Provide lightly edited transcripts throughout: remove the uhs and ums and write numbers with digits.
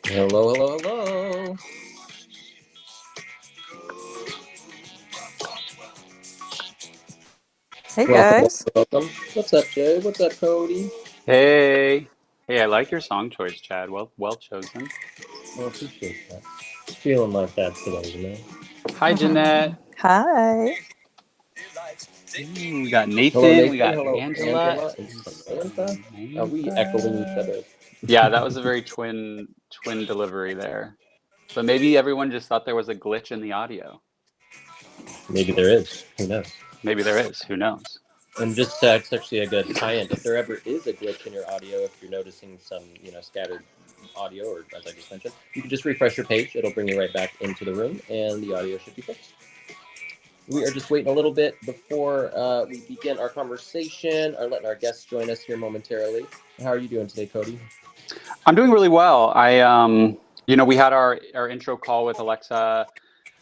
Hello, hello, hello. Hey Welcome, guys. welcome. What's up, Jay? What's up, Cody? Hey, hey, I like your song choice, Chad. Well chosen. I appreciate that. Feeling like that today, you know? Hi, Jeanette. Hi. We got Hello, Nathan. We Nathan. got Hello, Angela. Angela and Samantha. Are we echoing each Samantha. other? Yeah, that was a very twin delivery there. But maybe everyone just thought there was a glitch in the audio. Maybe there is. Who knows? Maybe there is. Who knows? And just it's actually a good tie-in. If there ever is a glitch in your audio, if you're noticing some, scattered audio, or as I just mentioned, you can just refresh your page. It'll bring you right back into the room, and the audio should be fixed. We are just waiting a little bit before we begin our conversation, or letting our guests join us here momentarily. How are you doing today, Cody? I'm doing really well. We had our intro call with Alexa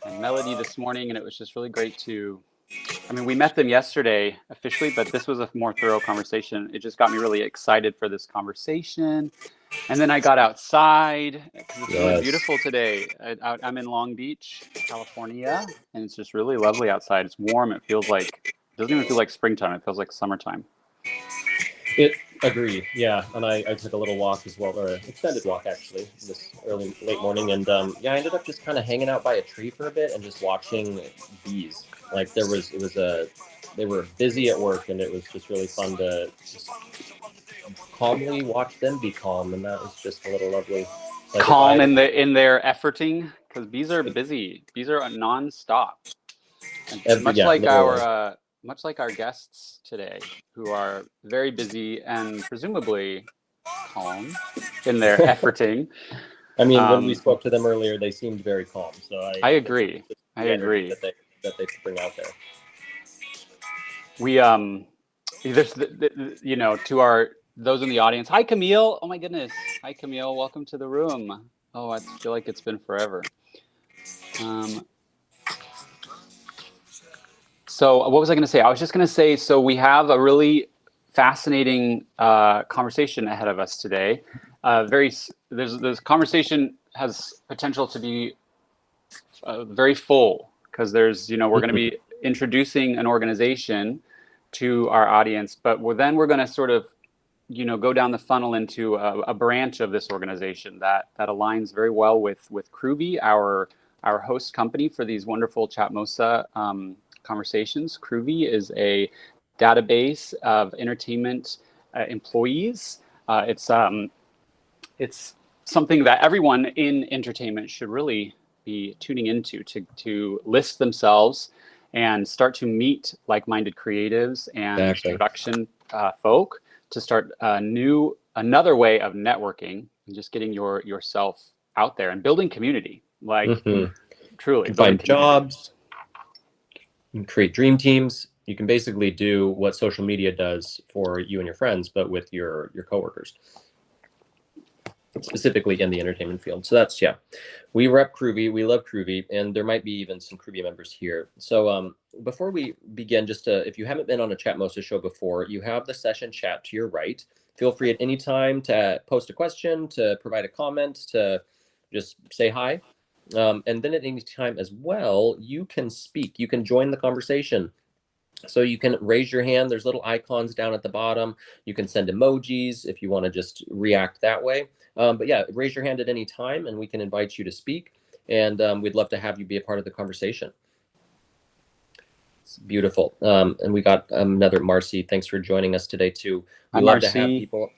and Melody this morning, and it was just really great we met them yesterday officially, but this was a more thorough conversation. It just got me really excited for this conversation. And then I got outside because it's really beautiful today. I'm in Long Beach, California, and it's just really lovely outside. It's warm. It doesn't even feel like springtime. It feels like summertime. Agree. Yeah, and I took a little walk as well, or an extended walk actually, this late morning, and I ended up just kind of hanging out by a tree for a bit and just watching bees. Like they were busy at work, and it was just really fun to just calmly watch them be calm, and that was just a little lovely. Like calm in their efforting, because bees are busy. Bees are nonstop. Much like our guests today, who are very busy and presumably calm in their efforting. I mean, when we spoke to them earlier, they seemed very calm. So I agree. I agree that they bring out there. We there's to those in the audience. Hi, Camille. Oh my goodness. Hi, Camille. Welcome to the room. Oh, I feel like it's been forever. So what was I going to say? I was just going to say, so we have a really fascinating conversation ahead of us today. This conversation has potential to be very full, because we're going to be introducing an organization to our audience, but then we're going to sort of go down the funnel into a branch of this organization that aligns very well with Cruvy, our host company for these wonderful Chatmosa conversations. Cruvy is a database of entertainment employees. It's something that everyone in entertainment should really be tuning into to list themselves and start to meet like-minded creatives and production folk to start another way of networking and just getting yourself out there and building community. Truly, find jobs. You can create dream teams. You can basically do what social media does for you and your friends, but with your coworkers, specifically in the entertainment field. So that's, we rep Cruvy. We love Cruvy, and there might be even some Cruvy members here. So before we begin, if you haven't been on a Chatmosa show before, you have the session chat to your right. Feel free at any time to post a question, to provide a comment, to just say hi. And then at any time as well, you can speak. You can join the conversation. So you can raise your hand. There's little icons down at the bottom. You can send emojis if you want to just react that way. But raise your hand at any time, and we can invite you to speak. And we'd love to have you be a part of the conversation. It's beautiful. And we got another Marcy. Thanks for joining us today, too. We love to have people.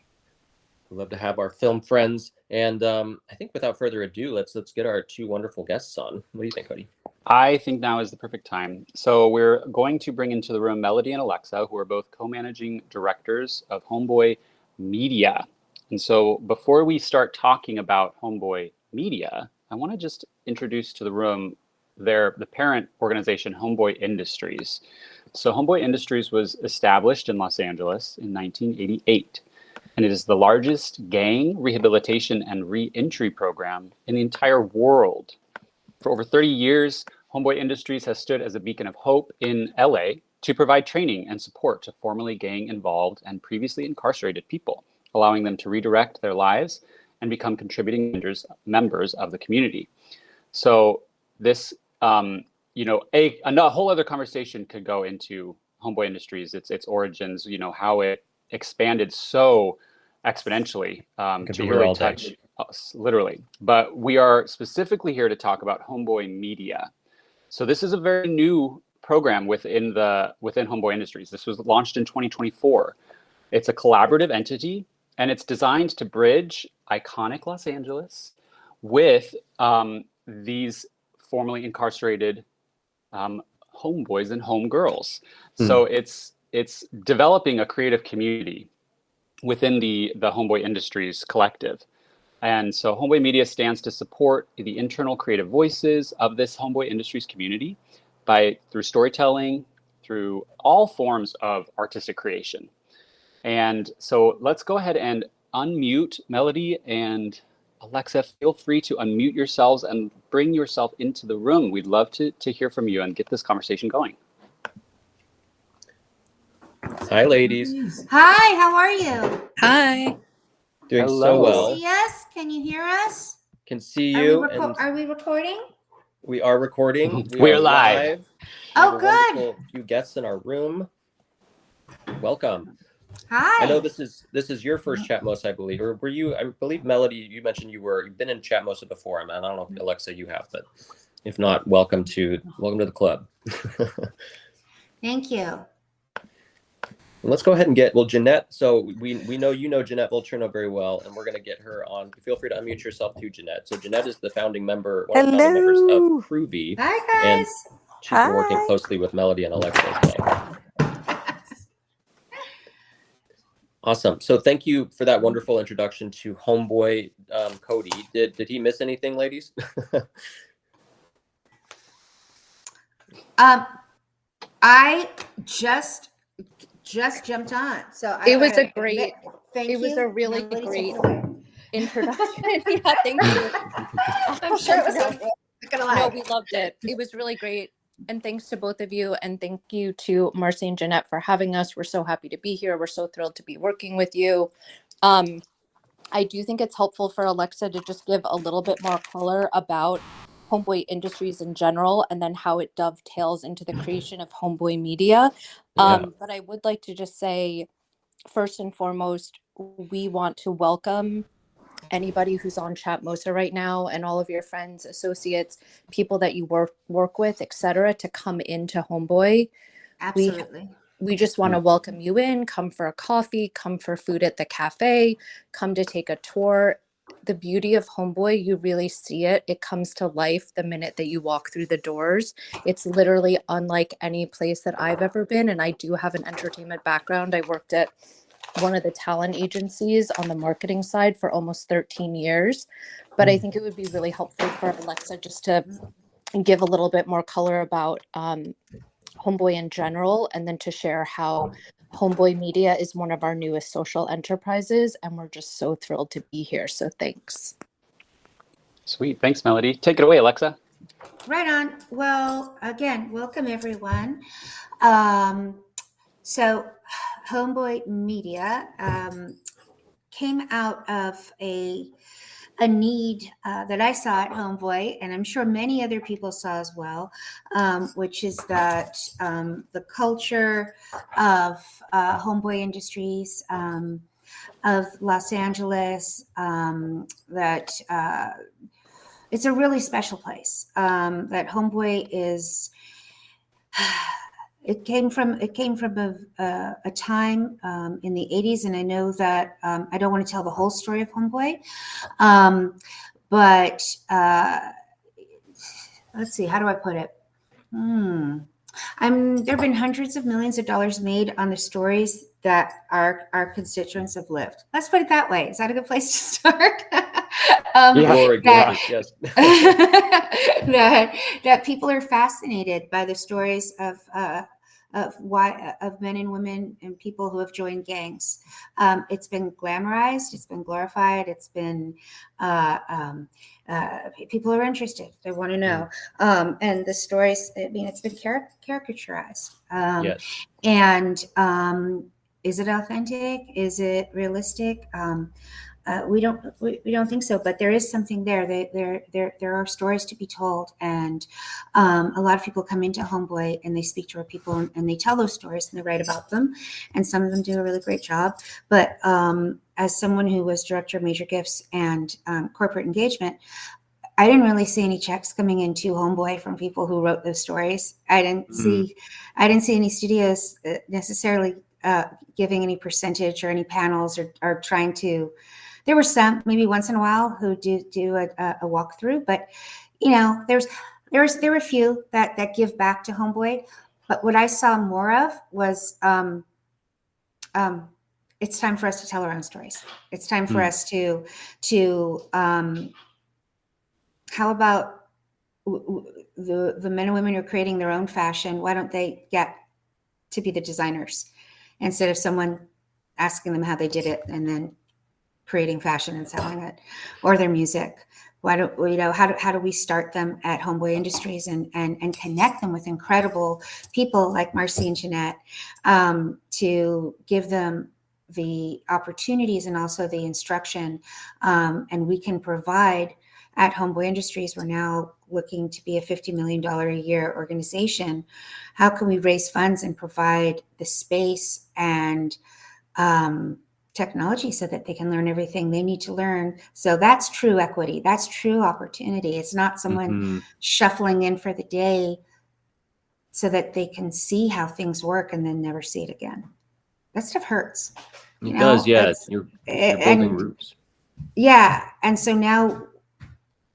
We love to have our film friends. And I think without further ado, let's get our two wonderful guests on. What do you think, Cody? I think now is the perfect time. So we're going to bring into the room Melody and Alexa, who are both co-managing directors of Homeboy Media. And so before we start talking about Homeboy Media, I want to just introduce to the room the parent organization, Homeboy Industries. So Homeboy Industries was established in Los Angeles in 1988. And it is the largest gang rehabilitation and re-entry program in the entire world. For over 30 years, Homeboy Industries has stood as a beacon of hope in LA to provide training and support to formerly gang-involved and previously incarcerated people. allowing them to redirect their lives and become contributing members of the community. So this, a whole other conversation could go into Homeboy Industries, its origins, how it expanded so exponentially to really touch us, literally. But we are specifically here to talk about Homeboy Media. So this is a very new program within Homeboy Industries. This was launched in 2024. It's a collaborative entity, and it's designed to bridge iconic Los Angeles with these formerly incarcerated homeboys and homegirls. So it's developing a creative community within the Homeboy Industries collective. And so Homeboy Media stands to support the internal creative voices of this Homeboy Industries community through storytelling, through all forms of artistic creation. And so let's go ahead and unmute Melody and Alexa. Feel free to unmute yourselves and bring yourself into the room. We'd love to hear from you and get this conversation going. Hi, ladies. Hi, how are you? Hi. Doing Hello. so well. Can you see us? Can you hear us? Can see you. Are we recording? We are recording. We're live. Oh, We have a good. wonderful few guests in our room. Welcome. Hi. I know this is your first Chatmosa, I believe. Or were you? I believe Melody, you mentioned you've been in Chatmosa before. I don't know if Alexa you have, but if not, welcome to the club. Thank you. Let's go ahead and Jeanette. So we know Jeanette Volturno very well, and we're going to get her on. Feel free to unmute yourself too, Jeanette. So Jeanette is the founding member, one of the founding members of Groovy. Hi, guys. And she's been working closely with Melody and Alexa as well. Awesome. So thank you for that wonderful introduction to Homeboy Cody. Did he miss anything, ladies? I just jumped on. So It was a great, thank it you. was a really Melody, great take it away. introduction. Yeah, thank you. I'm sure it was helpful. Not gonna lie. No, we loved it. It was really great. And thanks to both of you. And thank you to Marcy and Jeanette for having us. We're so happy to be here. We're so thrilled to be working with you. I do think it's helpful for Alexa to just give a little bit more color about Homeboy Industries in general, and then how it dovetails into the creation of Homeboy Media. But I would like to just say, first and foremost, we want to welcome anybody who's on Chatmosa right now, and all of your friends, associates, people that you work with, etc., to come into Homeboy. Absolutely. We just want to welcome you in. Come for a coffee, come for food at the cafe, come to take a tour. The beauty of Homeboy, you really see it. It comes to life the minute that you walk through the doors. It's literally unlike any place that I've ever been. And I do have an entertainment background. I worked at one of the talent agencies on the marketing side for almost 13 years. But I think it would be really helpful for Alexa just to give a little bit more color about Homeboy in general, and then to share how Homeboy Media is one of our newest social enterprises, and we're just so thrilled to be here. So thanks. Sweet. Thanks, Melody. Take it away, Alexa. Right on. Well, again, welcome everyone. So Homeboy Media came out of a need that I saw at Homeboy, and I'm sure many other people saw as well, which is that the culture of Homeboy Industries, of Los Angeles, that it's a really special place. That Homeboy is. It came from a time in the 80s, and I know that I don't want to tell the whole story of Homeboy, but let's see, how do I put it? There have been hundreds of millions of dollars made on the stories that our constituents have lived. Let's put it that way. Is that a good place to start? Yes. that people are fascinated by the stories of men and women and people who have joined gangs. It's been glamorized, it's been glorified, it's been people are interested, they want to know, and the stories, I mean, it's been caricaturized, Yes. and is it authentic? Is it realistic? We don't think so, but there is something there. There are stories to be told, and a lot of people come into Homeboy and they speak to our people and they tell those stories and they write about them, and some of them do a really great job. But as someone who was director of major gifts and corporate engagement, I didn't really see any checks coming into Homeboy from people who wrote those stories. I didn't see any studios necessarily giving any percentage or any panels or trying to. There were some, maybe once in a while, who do a walkthrough, but there were a few that give back to Homeboy. But what I saw more of was it's time for us to tell our own stories. It's time for us to how about the men and women who are creating their own fashion? Why don't they get to be the designers instead of someone asking them how they did it and then creating fashion and selling it, or their music? Why don't how do we start them at Homeboy Industries and connect them with incredible people like Marcy and Jeanette, to give them the opportunities and also the instruction, and we can provide. At Homeboy Industries, we're now looking to be a $50 million a year organization. How can we raise funds and provide the space and technology so that they can learn everything they need to learn? So that's true equity. That's true opportunity. It's not someone shuffling in for the day so that they can see how things work and then never see it again. That stuff hurts. It does, yeah. You're building roots. Yeah, and so now,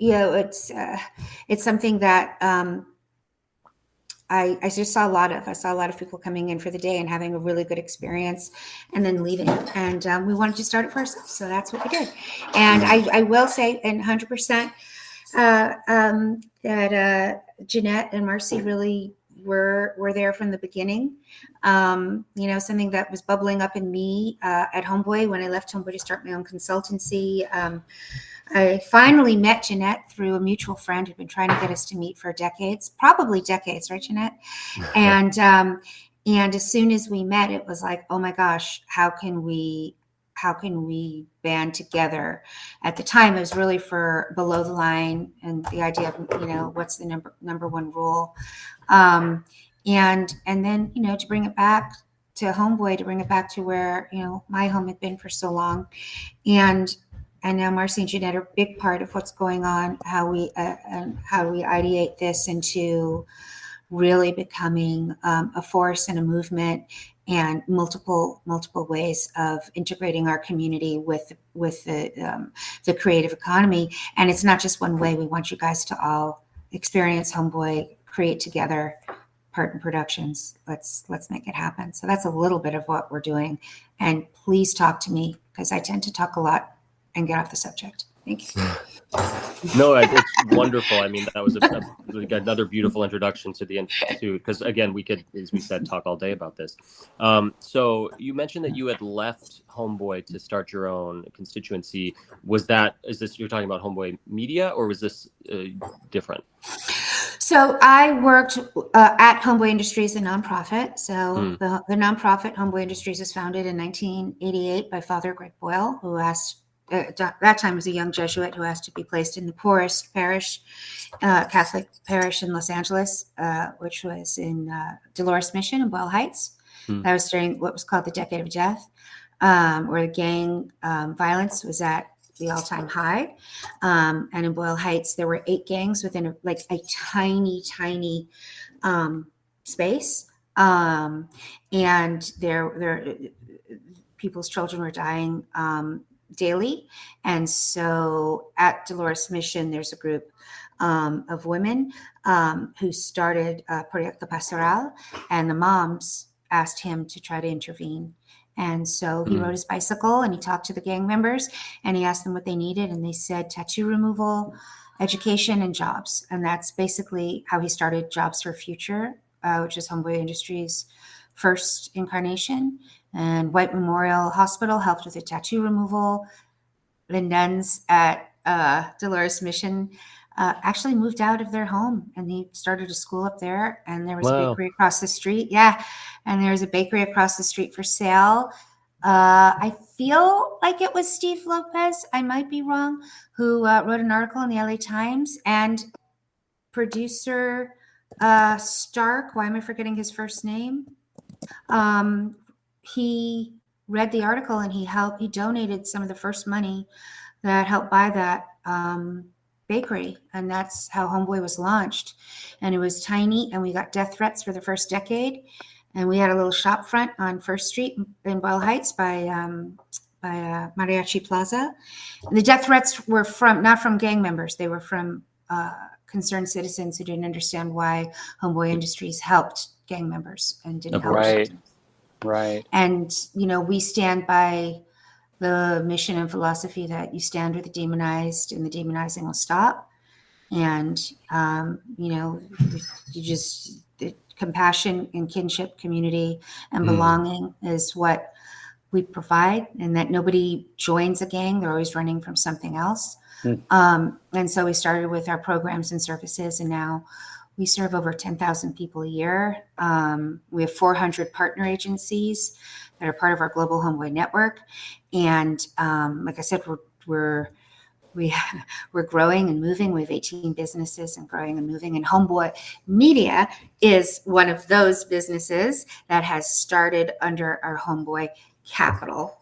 it's something that I just saw a lot of. I saw a lot of people coming in for the day and having a really good experience and then leaving. And we wanted to start it for ourselves. So that's what we did. And I will say, and 100%, that Jeanette and Marcy really were there from the beginning. Something that was bubbling up in me at Homeboy when I left Homeboy to start my own consultancy. I finally met Jeanette through a mutual friend who'd been trying to get us to meet for decades, probably decades, right, Jeanette? And as soon as we met, it was like, oh my gosh, how can we band together? At the time, it was really for below the line and the idea of, what's the number one rule, and then to bring it back to Homeboy, to bring it back to where my home had been for so long, and now Marcy and Jeanette are a big part of what's going on, how we ideate this into really becoming a force and a movement, and multiple ways of integrating our community with the creative economy. And it's not just one way. We want you guys to all experience Homeboy, create together, Parton Productions. Let's make it happen. So that's a little bit of what we're doing. And please talk to me, because I tend to talk a lot and get off the subject. Thank you. No, it's wonderful. I mean, that was another beautiful introduction to the Institute, because again, we could, as we said, talk all day about this. So you mentioned that you had left Homeboy to start your own constituency. Is this, you're talking about Homeboy Media, or was this different? So I worked at Homeboy Industries, a nonprofit. So the nonprofit Homeboy Industries was founded in 1988 by Father Greg Boyle, who asked, that time was a young Jesuit, who asked to be placed in the poorest parish, Catholic parish in Los Angeles, which was in Dolores Mission in Boyle Heights. That was during what was called the Decade of Death, where the gang violence was at the all-time high. And in Boyle Heights, there were 8 gangs within a tiny space. And there people's children were dying daily. And so at Dolores Mission, there's a group of women who started Proyecto Pastoral, and the moms asked him to try to intervene. And so he rode his bicycle and he talked to the gang members and he asked them what they needed. And they said tattoo removal, education, and jobs. And that's basically how he started Jobs for Future, which is Homeboy Industries' first incarnation. And White Memorial Hospital helped with the tattoo removal. The nuns at Dolores Mission actually moved out of their home, and he started a school up there, and there was a Wow. bakery across the street. Yeah. And there was a bakery across the street for sale. I feel like it was Steve Lopez, I might be wrong, who wrote an article in the LA Times, and producer Stark, why am I forgetting his first name? He read the article, and he donated some of the first money that helped buy that bakery, and that's how Homeboy was launched. And it was tiny, and we got death threats for the first decade, and we had a little shop front on First Street in Boyle Heights by Mariachi Plaza. And the death threats were not from gang members; they were from concerned citizens who didn't understand why Homeboy Industries helped gang members and didn't help Right. victims. Right. And we stand by the mission and philosophy that you stand with the demonized, and the demonizing will stop. And the compassion and kinship, community, and belonging is what we provide, and that nobody joins a gang; they're always running from something else. And so we started with our programs and services, and now we serve over 10,000 people a year. We have 400 partner agencies that are part of our global Homeboy network. And like I said, we're growing and moving. We have 18 businesses and growing and moving. And Homeboy Media is one of those businesses that has started under our Homeboy Capital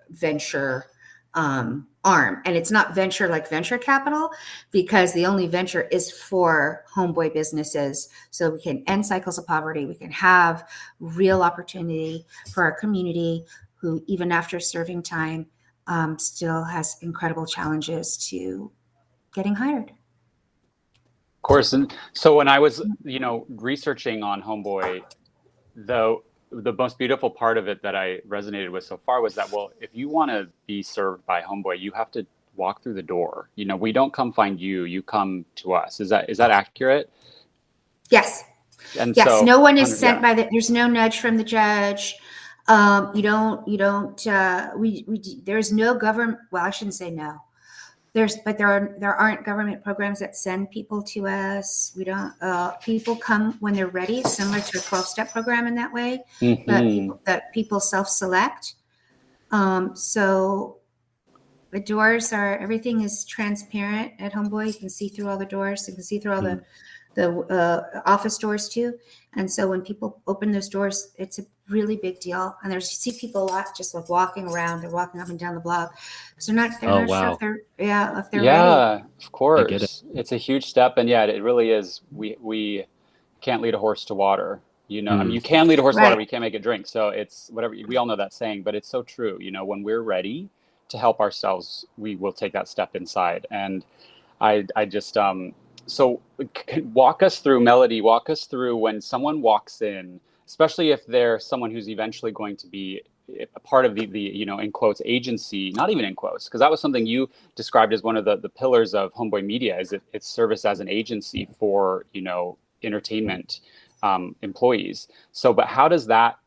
venture arm. And it's not venture like venture capital, because the only venture is for Homeboy businesses. So we can end cycles of poverty. We can have real opportunity for our community, who even after serving time still has incredible challenges to getting hired. Of course. And so when I was, researching on Homeboy, the most beautiful part of it that I resonated with so far was that, well, if you want to be served by Homeboy, you have to walk through the door. We don't come find you, you come to us. Is that accurate? Yes. And yes. So, no one is sent there's no nudge from the judge. There's no government. Well, I shouldn't say no. There aren't government programs that send people to us. We don't. People come when they're ready, similar to a 12-step program in that way. That people self-select. So the doors everything is transparent at Homeboy. You can see through all the doors. You can see through all the office doors too. And so when people open those doors, it's a really big deal. And you see people a lot just like walking around. They're walking up and down the block. So they're not sure if they're ready. Yeah, of course. I get it. It's a huge step. And yeah, it really is. We can't lead a horse to water. I mean, you can lead a horse to water, but you can't make it drink. So it's whatever. We all know that saying, but it's so true. When we're ready to help ourselves, we will take that step inside. And I just, so walk us through, Melody, when someone walks in, especially if they're someone who's eventually going to be a part of the in quotes, agency, not even in quotes, because that was something you described as one of the pillars of Homeboy Media, is its service as an agency for, entertainment employees. So, but how does that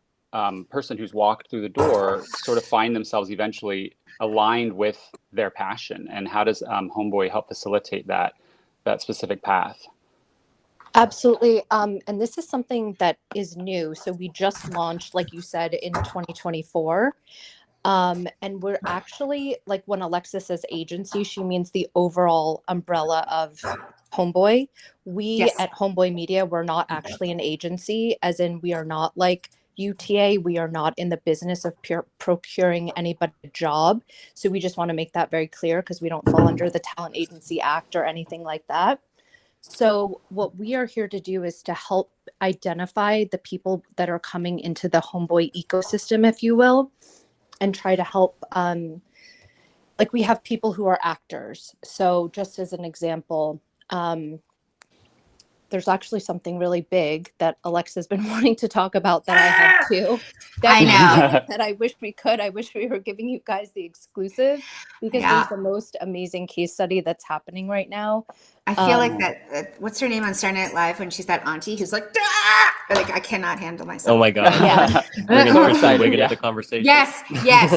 person who's walked through the door sort of find themselves eventually aligned with their passion? And how does Homeboy help facilitate that specific path? Absolutely. And this is something that is new. So we just launched, like you said, in 2024. And we're actually, like, when Alexa says agency, she means the overall umbrella of Homeboy. We at Homeboy Media, we're not actually an agency, as in we are not like UTA. We are not in the business of procuring anybody a job. So we just want to make that very clear, because we don't fall under the Talent Agency Act or anything like that. So what we are here to do is to help identify the people that are coming into the Homeboy ecosystem, if you will, and try to help. Like, we have people who are actors. So just as an example, there's actually something really big that Alexa's been wanting to talk about that I have too. I know. That I wish we could. I wish we were giving you guys the exclusive, because there's the most amazing case study that's happening right now. I feel like that. What's her name on Saturday Night Live when she's that auntie who's like, "Ah!" Like I cannot handle myself. Oh my God. Yeah. Bringing So Kristen excited, Wiig yeah. into the conversation. Yes,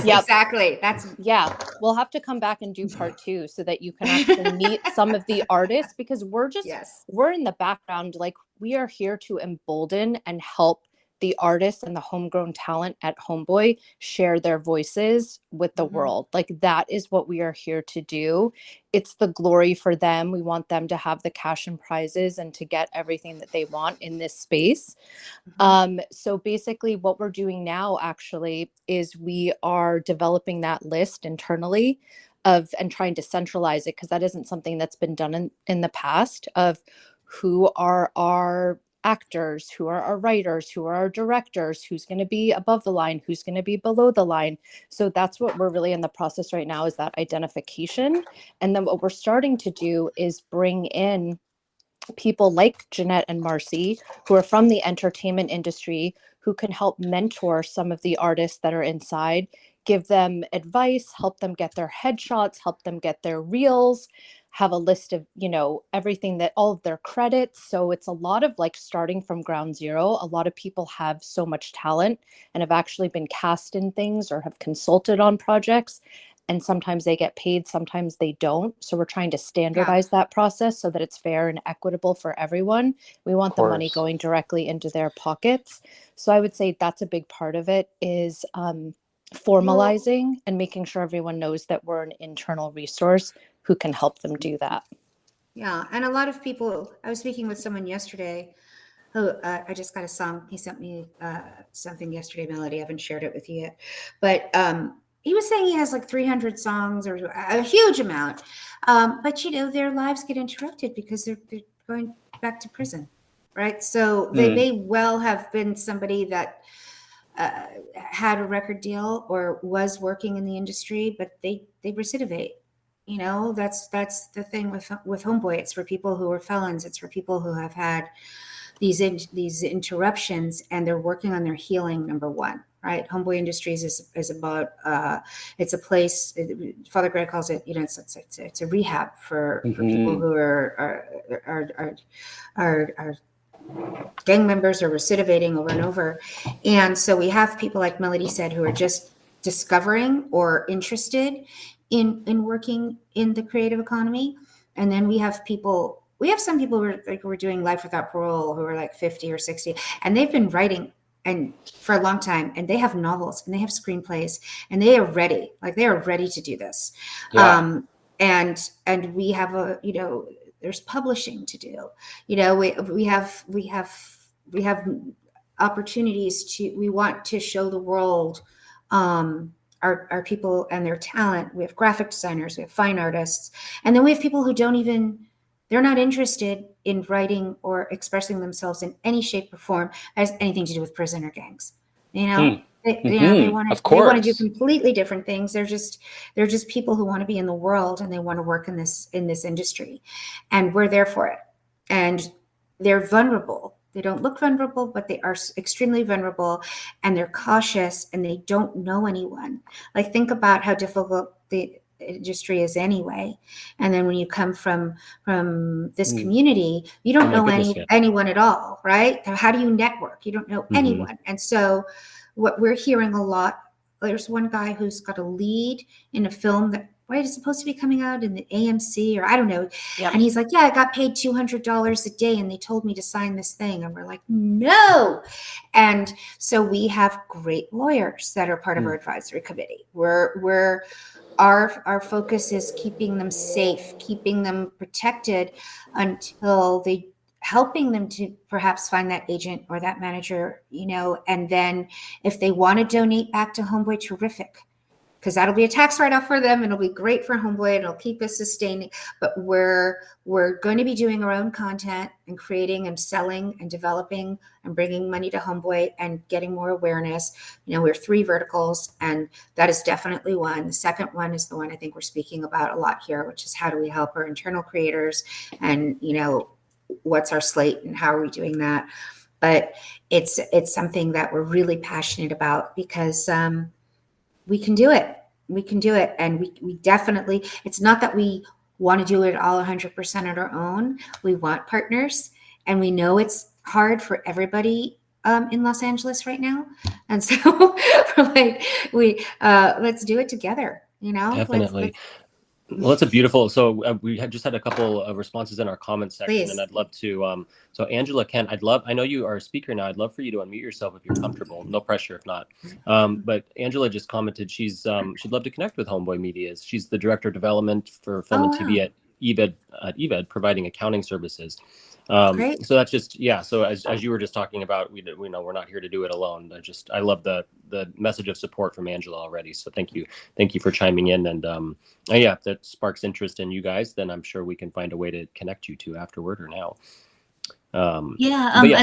Yep. exactly. That's Yeah, we'll have to come back and do part 2 so that you can actually meet some of the artists, because yes. we're in the background. Like, we are here to embolden and help the artists and the homegrown talent at Homeboy share their voices with the Mhm. world. Like, that is what we are here to do. It's the glory for them. We want them to have the cash and prizes and to get everything that they want in this space. So basically what we're doing now actually is we are developing that list internally of and trying to centralize it, because that isn't something that's been done in the past, of who are our actors, who are our writers, who are our directors, who's going to be above the line, who's going to be below the line. So that's what we're really in the process right now, is that identification. And then what we're starting to do is bring in people like Jeanette and Marcy, who are from the entertainment industry, who can help mentor some of the artists that are inside, give them advice, help them get their headshots, help them get their reels, have a list of, everything, that all of their credits. So it's a lot of like starting from ground zero. A lot of people have so much talent and have actually been cast in things or have consulted on projects. And sometimes they get paid, sometimes they don't. So we're trying to standardize that process so that it's fair and equitable for everyone. We want the money course. going directly into their pockets. So I would say that's a big part of it, is formalizing and making sure everyone knows that we're an internal resource who can help them do that. Yeah, and a lot of people. I was speaking with someone yesterday who I just got a song. He sent me something yesterday, Melody. I haven't shared it with you yet, but he was saying he has like 300 songs or a huge amount. But their lives get interrupted because they're going back to prison, right? So they may well have been somebody that had a record deal or was working in the industry, but they recidivate. That's the thing with Homeboy. It's for people who are felons. It's for people who have had these interruptions, and they're working on their healing. Number one, right? Homeboy Industries is about it's a place. Father Greg calls it. It's a rehab for people who are gang members or recidivating over and over. And so we have people, like Melody said, who are just discovering or interested in working in the creative economy. And then we have some people who are doing Life Without Parole, who are like 50 or 60, and they've been writing and for a long time, and they have novels and they have screenplays, and they are ready. Like, they are ready to do this. Yeah. And we have there's publishing to do. We have opportunities we want to show the world our people and their talent. We have graphic designers, we have fine artists, and then we have people who they're not interested in writing or expressing themselves in any shape or form that has anything to do with prison or gangs. They want to do completely different things. They're just people who want to be in the world, and they want to work in this industry, and we're there for it. And they're vulnerable. They don't look vulnerable, but they are extremely vulnerable, and they're cautious, and they don't know anyone. Like, think about how difficult the industry is anyway. And then when you come from this community, you don't know anyone at all, right? How do you network? You don't know anyone. And so what we're hearing a lot, there's one guy who's got a lead in a film that is supposed to be coming out in the AMC, or I don't know. Yep. And he's like, yeah, I got paid $200 a day, and they told me to sign this thing. And we're like, no. And so we have great lawyers that are part of our advisory committee. Our focus is keeping them safe, keeping them protected until helping them to perhaps find that agent or that manager, and then if they want to donate back to Homeboy, terrific, because that'll be a tax write-off for them, and it'll be great for Homeboy, and it'll keep us sustaining. But we're going to be doing our own content and creating and selling and developing and bringing money to Homeboy and getting more awareness. We're 3 verticals, and that is definitely one. The second one is the one I think we're speaking about a lot here, which is how do we help our internal creators, and what's our slate and how are we doing that? But it's something that we're really passionate about, because we can do it. We can do it. And we definitely, it's not that we want to do it all 100% on our own. We want partners, and we know it's hard for everybody in Los Angeles right now. And so we're like, let's do it together, Definitely. Well, that's a beautiful. So we had just had a couple of responses in our comments section, Please. and I'd love to. So Angela, Kent, I know you are a speaker now. I'd love for you to unmute yourself if you're comfortable. No pressure if not. But Angela just commented she'd love to connect with Homeboy Media. She's the director of development for film and TV at EVED, providing accounting services. Great. So that's just, yeah. So as you were just talking about, we know we're not here to do it alone. I love the message of support from Angela already. So thank you for chiming in. And yeah, if that sparks interest in you guys, then I'm sure we can find a way to connect you two afterward or now. I'd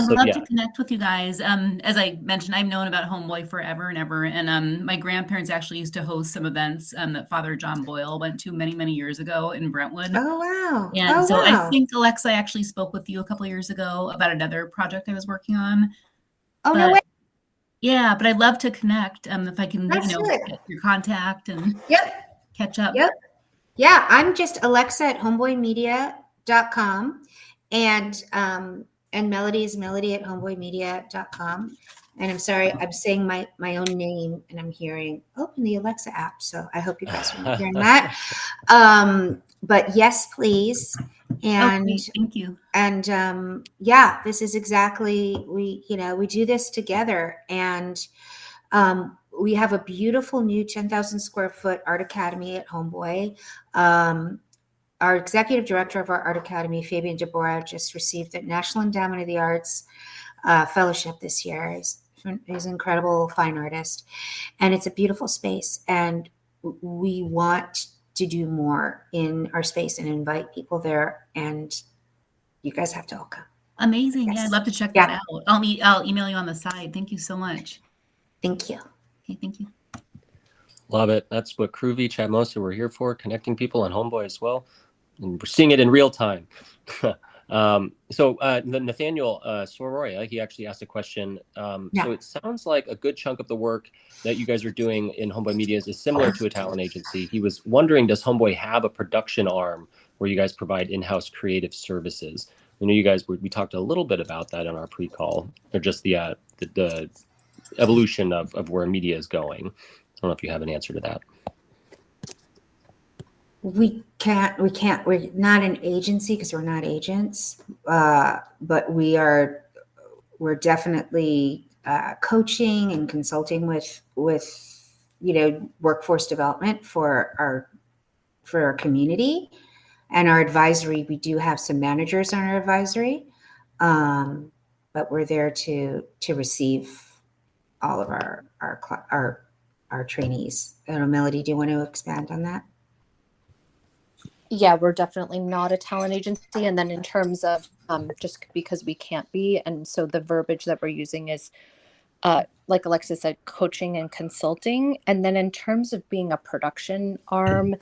love to connect with you guys. As I mentioned, I've known about Homeboy forever and ever. And my grandparents actually used to host some events that Father John Boyle went to many, many years ago in Brentwood. Oh, wow. And I think Alexa actually spoke with you a couple of years ago about another project I was working on. Oh, no way. Yeah, but I'd love to connect if I can, Let's do it. get your contact and catch up. Yep. Yeah, I'm just Alexa at homeboymedia.com. And Melody is Melody at homeboymedia.com. And I'm sorry, I'm saying my own name and I'm hearing open the Alexa app. So I hope you guys are hearing that. But yes, please. And okay, thank you. And this is exactly, we do this together. And we have a beautiful new 10,000 square foot art academy at Homeboy. Our executive director of our art academy, Fabian Deborah, just received the National Endowment of the Arts fellowship this year. He's an incredible fine artist, and it's a beautiful space. And we want to do more in our space and invite people there. And you guys have to all come. Amazing. Yes. Yeah, I'd love to check that out. I'll email you on the side. Thank you so much. Thank you. Okay, thank you. Love it. That's what Groovy, Chatmosa, we're here for, connecting people on Homeboy as well. And we're seeing it in real time. So Nathaniel Soroya, he actually asked a question. So it sounds like a good chunk of the work that you guys are doing in Homeboy Media is similar to a talent agency. He was wondering, does Homeboy have a production arm where you guys provide in-house creative services? We know you guys, we talked a little bit about that on our pre-call, or just the evolution of where media is going. I don't know if you have an answer to that. We're not an agency because we're not agents, but we're definitely coaching and consulting with workforce development for our community and our advisory. We do have some managers on our advisory, but we're there to receive all of our trainees. I don't know, Melody, do you want to expand on that? Yeah, we're definitely not a talent agency. And then in terms of just because we can't be, and so the verbiage that we're using is, like Alexa said, coaching and consulting. And then in terms of being a production arm,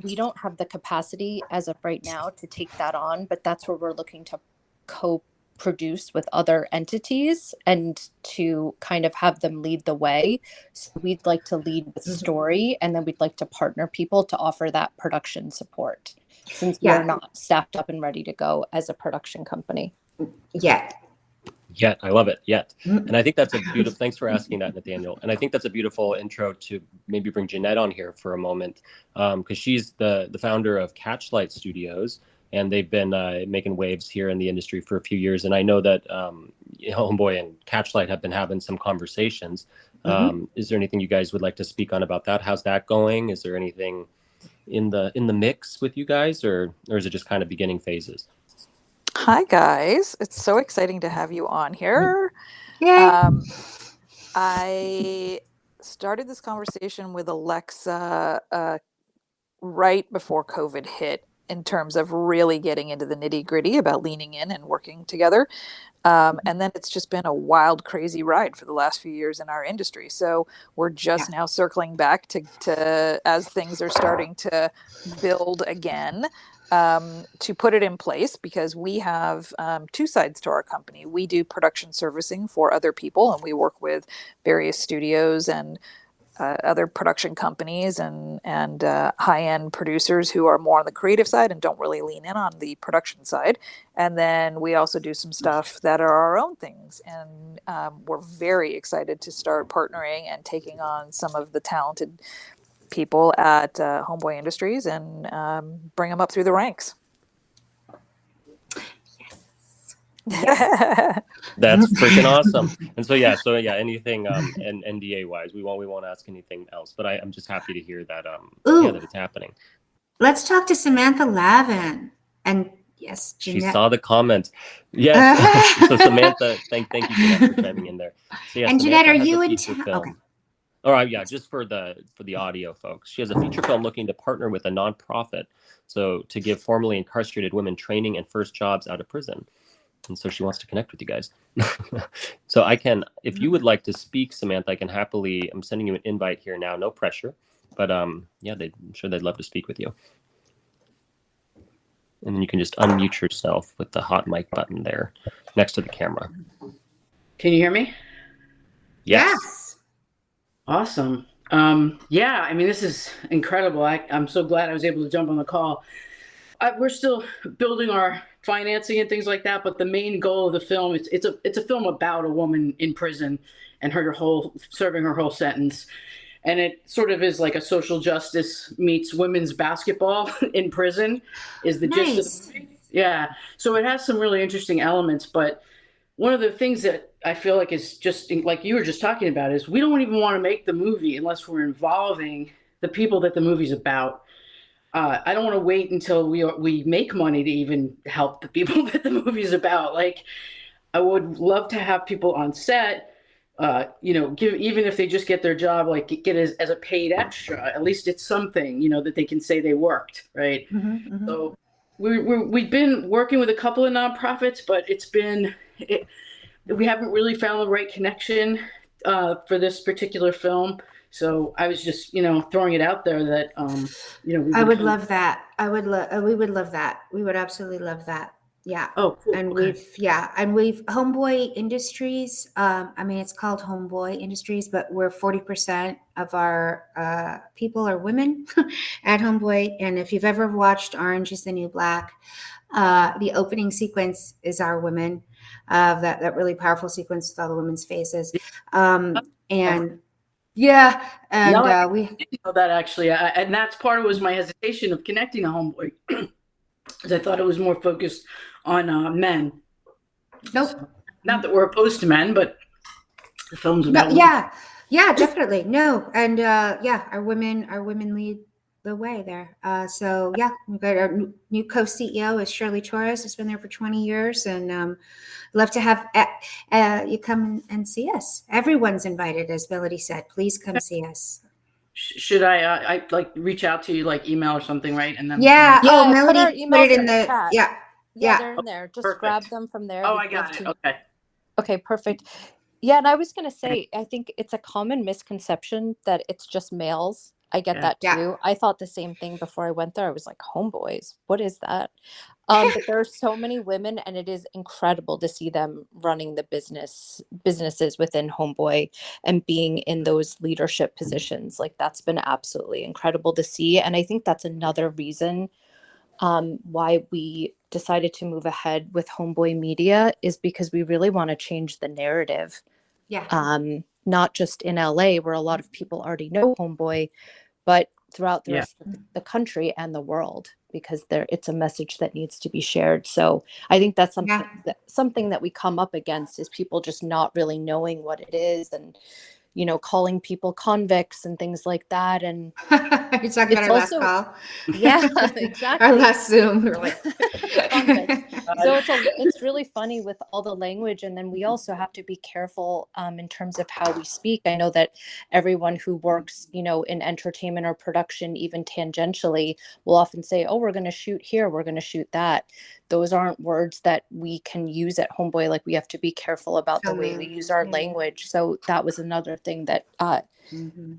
we don't have the capacity as of right now to take that on, but that's where we're looking to co-produce with other entities and to kind of have them lead the way. So we'd like to lead with story, and then we'd like to partner people to offer that production support, since we're not staffed up and ready to go as a production company. Yet, I love it. And I think that's a beautiful, thanks for asking that, Nathaniel. And I think that's a beautiful intro to maybe bring Jeanette on here for a moment, because she's the founder of Catchlight Studios, and they've been making waves here in the industry for a few years. And I know that Homeboy and Catchlight have been having some conversations. Is there anything you guys would like to speak on about that? How's that going? Is there anything in the mix with you guys, or is it just kind of beginning phases? Hi guys, it's so exciting to have you on here. I started this conversation with Alexa right before COVID hit, in terms of really getting into the nitty-gritty about leaning in and working together. And then it's just been a wild, crazy ride for the last few years in our industry. So we're just now circling back to as things are starting to build again, to put it in place, because we have two sides to our company. We do production servicing for other people, and we work with various studios and other production companies and high-end producers who are more on the creative side and don't really lean in on the production side. And then we also do some stuff that are our own things. And we're very excited to start partnering and taking on some of the talented people at Homeboy Industries and bring them up through the ranks. That's freaking awesome. And so yeah, anything and NDA wise, we won't ask anything else. But I'm just happy to hear that Ooh. that it's happening. Let's talk to Samantha Lavin. And yes, She Jeanette. saw the comment. Yes. So Samantha, thank you Jeanette, for chiming in there. So, yeah, And Samantha Jeanette, are has a you in feature town? film. Okay. All right, yeah, just for the audio folks. She has a feature film looking to partner with a nonprofit, so to give formerly incarcerated women training and first jobs out of prison. And so she wants to connect with you guys. So I can, if you would like to speak, Samantha, I can happily, I'm sending you an invite here now, no pressure. But I'm sure they'd love to speak with you. And then you can just unmute yourself with the hot mic button there next to the camera. Can you hear me? Yes. Awesome. Yeah, I mean, this is incredible. I'm so glad I was able to jump on the call. We're still building our financing and things like that, but the main goal of the film, it's a film about a woman in prison and serving her whole sentence. And it sort of is like a social justice meets women's basketball in prison is the gist of the movie. Yeah. So it has some really interesting elements, but one of the things that I feel like is just like you were just talking about is we don't even want to make the movie unless we're involving the people that the movie's about. I don't want to wait until we make money to even help the people that the movie's about. Like, I would love to have people on set, give, even if they just get their job, like get as a paid extra. At least it's something, that they can say they worked, right? Mm-hmm, mm-hmm. So we've been working with a couple of nonprofits, but we haven't really found the right connection for this particular film. So I was just, throwing it out there that, I would love that. We would love that. We would absolutely love that. Yeah. Oh, cool. And Okay. we've Homeboy Industries. It's called Homeboy Industries, but we're 40% of our people are women at Homeboy. And if you've ever watched Orange is the New Black, the opening sequence is our women, that really powerful sequence with all the women's faces. Yeah, and No, we didn't know that actually, and that's part of was my hesitation of connecting to Homeboy, because I thought it was more focused on men. nope. So, not that we're opposed to men, but the film's about women. Yeah, definitely no, and our women lead the way there. So yeah, we've got our new co-CEO is Shirley Torres, who's been there for 20 years, and love to have you come and see us. Everyone's invited, as Melody said. Please come see us. Should I like reach out to you, like email or something, right? And then Yeah. Yeah, Oh, put our Melody put it emails in in the the chat. yeah. Yeah, they're in there. Just Perfect. grab them from there. Oh, We'd I got love it. to- Okay. Okay, perfect. Yeah, and I was going to say, I think it's a common misconception that it's just males. I get Yeah. that Yeah. too. I thought the same thing before I went there. I was like, homeboys, what is that? But there are so many women, and it is incredible to see them running the businesses within Homeboy and being in those leadership positions. Like, that's been absolutely incredible to see. And I think that's another reason why we decided to move ahead with Homeboy Media, is because we really want to change the narrative. Yeah. Not just in LA, where a lot of people already know Homeboy, but throughout the Yeah. rest of the country and the world, because it's a message that needs to be shared. So I think that's something that we come up against, is people just not really knowing what it is, and calling people convicts and things like that. And You're talking about our last call. yeah, exactly. Our last Zoom. We're like, Convicts. So it's really funny with all the language, and then we also have to be careful in terms of how we speak. I know that everyone who works, in entertainment or production, even tangentially, will often say, "Oh, we're going to shoot here, we're going to shoot that." Those aren't words that we can use at Homeboy. Like, we have to be careful about the way we use our language. So that was another thing that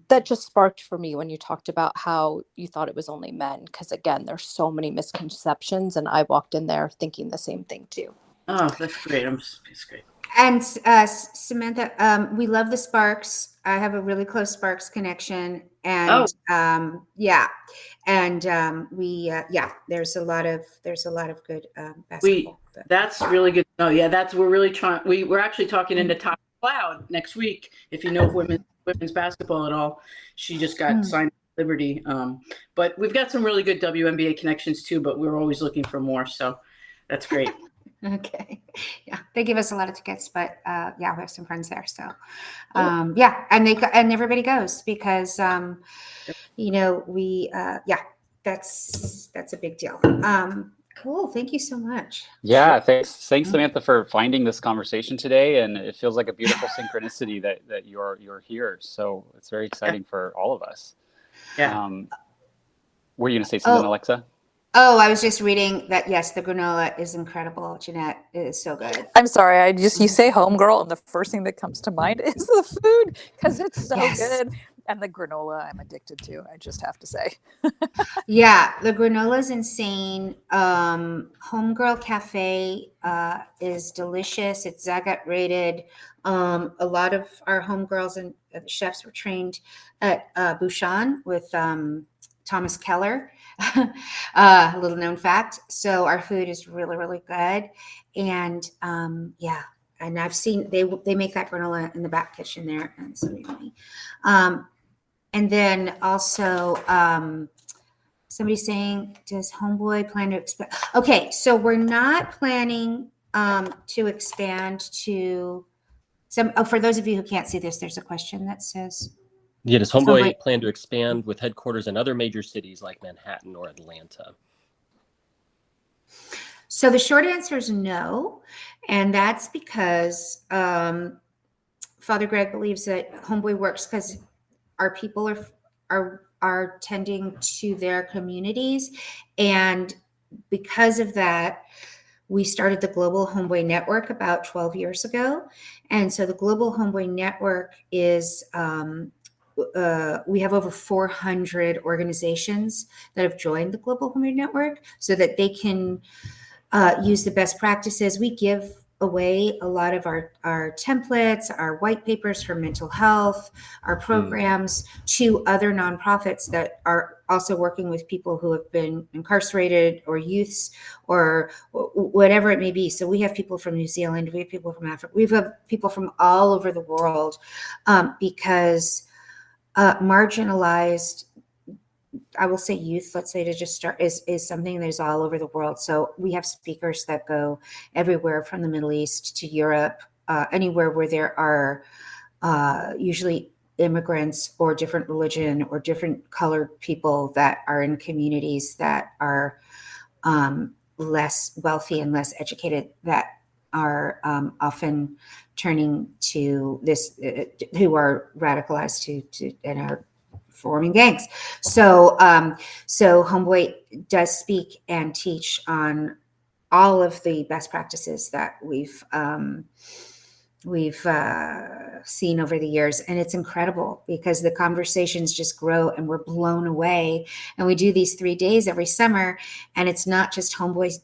that just sparked for me when you talked about how you thought it was only men, because again, there's so many misconceptions, and I walked in there thinking the same thing too. Oh, that's great. It's great. And Samantha, we love the Sparks. I have a really close Sparks connection, and yeah, and there's a lot of good basketball. That's really good. Oh yeah, we're really trying. We're actually talking into Top Cloud next week. If you know women's basketball at all, she just got signed with Liberty. But we've got some really good WNBA connections too. But we're always looking for more. So that's great. Okay. Yeah. They give us a lot of tickets, but yeah, we have some friends there. So yeah. And everybody goes because that's a big deal. Cool. Thank you so much. Yeah, thanks Samantha for finding this conversation today, and it feels like a beautiful synchronicity that you're here. So it's very exciting for all of us. Yeah. Were you going to say something, Alexa? Oh, I was just reading that. Yes, the granola is incredible. Jeanette, it is so good. I'm sorry. you say homegirl, and the first thing that comes to mind is the food because it's so good. And the granola, I'm addicted to. I just have to say. Yeah, the granola is insane. Homegirl Cafe is delicious. It's Zagat rated. A lot of our homegirls and chefs were trained at Bouchon with Thomas Keller. A little known fact. So our food is really, really good. And and I've seen they make that granola in the back kitchen there, and it's really yummy. And then also somebody's saying, does Homeboy plan to expand? Okay, so we're not planning to expand to some. Oh, for those of you who can't see this, there's a question that says, yeah, does Homeboy plan to expand with headquarters in other major cities like Manhattan or Atlanta? So the short answer is no. And that's because Father Greg believes that Homeboy works because our people are tending to their communities. And because of that, we started the Global Homeboy Network about 12 years ago. And so the Global Homeboy Network is we have over 400 organizations that have joined the Global Homeboy Network so that they can use the best practices. We give away a lot of our templates, our white papers for mental health, our programs to other nonprofits that are also working with people who have been incarcerated or youths or whatever it may be. So we have people from New Zealand, we have people from Africa, we have people from all over the world because marginalized, I will say youth, let's say to just start, is something that is all over the world. So we have speakers that go everywhere from the Middle East to Europe, anywhere where there are usually immigrants or different religion or different colored people that are in communities that are less wealthy and less educated, that are often turning to this, who are radicalized to and are forming gangs. So Homeboy does speak and teach on all of the best practices that we've seen over the years. And it's incredible because the conversations just grow and we're blown away. And we do these 3 days every summer. And it's not just Homeboy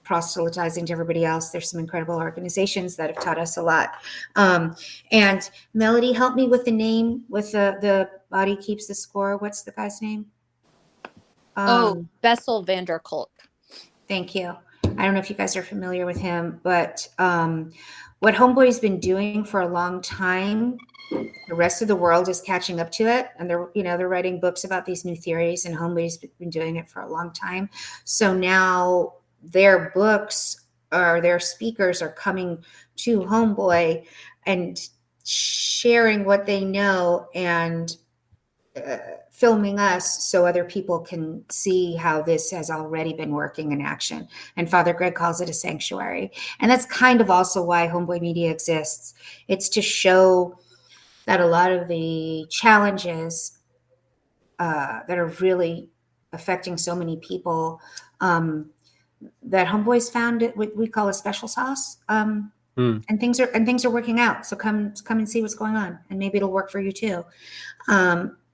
proselytizing to everybody else. There's some incredible organizations that have taught us a lot. And Melody, help me with the name, with the Body Keeps the Score. What's the guy's name? Bessel van der Kolk. Thank you. I don't know if you guys are familiar with him, but what Homeboy's been doing for a long time, the rest of the world is catching up to it, and they're writing books about these new theories, and Homeboy's been doing it for a long time. So now their books or their speakers are coming to Homeboy and sharing what they know and filming us so other people can see how this has already been working in action. And Father Greg calls it a sanctuary. And that's kind of also why Homeboy Media exists. It's to show that a lot of the challenges that are really affecting so many people, that Homeboy's found it, what we call a special sauce. And things are working out. So come and see what's going on, and maybe it'll work for you too.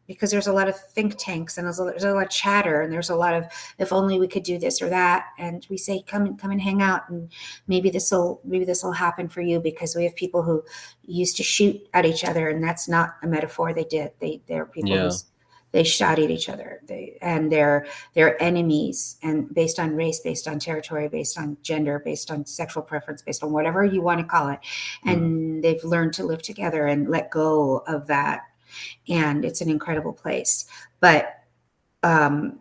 because there's a lot of think tanks and there's a lot of chatter and there's a lot of, if only we could do this or that. And we say, come and hang out, and maybe this will happen for you, because we have people who used to shoot at each other, and that's not a metaphor. They're people Yeah. who they shot at each other. They're enemies, and based on race, based on territory, based on gender, based on sexual preference, based on whatever you want to call it. And they've learned to live together and let go of that. And it's an incredible place. But Father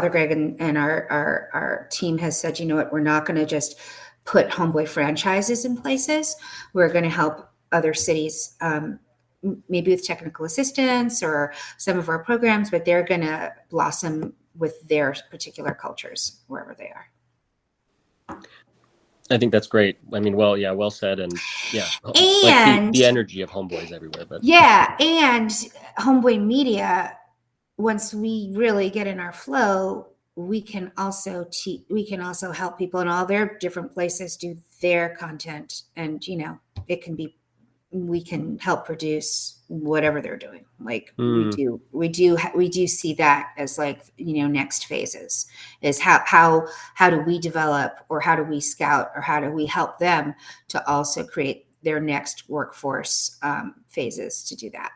Greg and our team has said, you know what, we're not going to just put Homeboy franchises in places. We're going to help other cities, maybe with technical assistance or some of our programs, but they're going to blossom with their particular cultures wherever they are. I think that's great. I mean, well said. And yeah, And like the energy of Homeboys everywhere. But yeah, and Homeboy Media, once we really get in our flow, we can also help people in all their different places do their content, and we can help produce whatever they're doing. Like we do see that as like, next phases is how do we develop, or how do we scout, or how do we help them to also create their next workforce phases to do that,